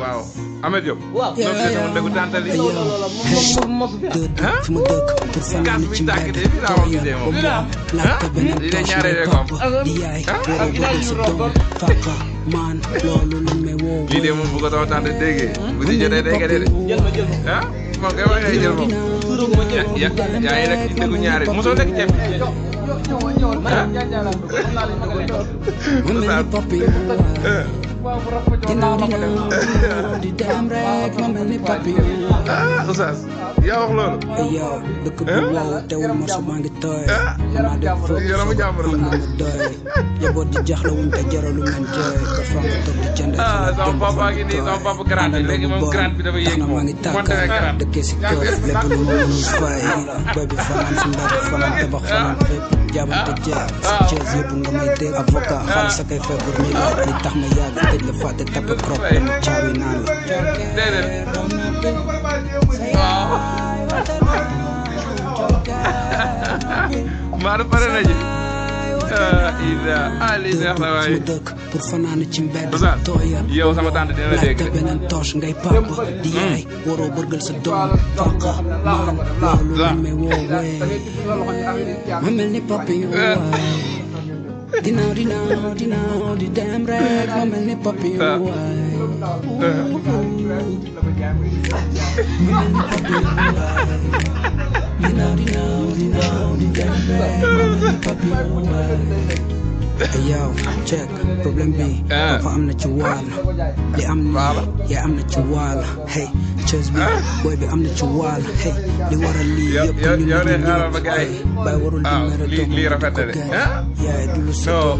waaw Ameth Diop. waaw ñoo fi demoon dëggu tàntali. fi ma dëkk pour fanaan ci mbedd tooya laajte beneen poche ngay papa di yaay waroo bëgg sa doom papa man loolu lañ may woo lii de moom bu ko sama tante déggee bu si jotee day gëdee de ah moom kay wax ngay jël moom yaa ngi nekk ci dëggu ñaari mosoo nekk ceeb di dem rek ma mel ni papi ah Oustaz yaa wax loolu yow dëkk bu wow teewul morso maa ngi tooy ma def foofu yaramu jàmbur la am na ma doy yaboot di jaxla wuñ te jaralu leen jooy dafa nga toog di jënd sama papa ngi nii sama papa grande léegi moom grande bi dafa yéeg moom maa ngi tàkk dëkkee si kër lépp lu ma mënul fay boy bi fanaan si mbedd fanaan tabax fanaan fépp jaabante jeex si Thiès yëpp nga may dégg avocat xaalis sa kay fay pour ñu la li tax ma yàgg tëj la fàtte tappe crop dama caabi naan la déedéet waaw Maodo pare na ji Ida Ali neex na waay dëkk pour fanaan ci mbedd Oustaz tooya yow sama tante dina la dégg laajte beneen toche ngay papa di yaay waroo bërgal sa doom papa man loolu lañ may woowee ma mel ni papi waay dinaaw di dem rek ma mel ni papi waay ma mel ni papi waay dinaaw di dem rek ma mel ni papi waay yow check problème bi papa am na ci wàll li am ni yaa am na ci wàll hey Thiès bi boy bi am na ci wàll hey li waral lii yëpp ñu bay warul di mere doom lii rafet na de yaay du lu sa doom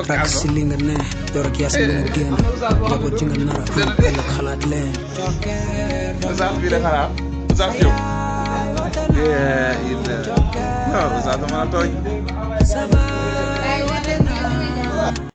rak si li nga ne yor ak yaas nga génn jaboot ci nga nar a am ëllëg xalaat leen Oustaz bii de xalaat Oustaz Diop non Oustaz dama la tooñ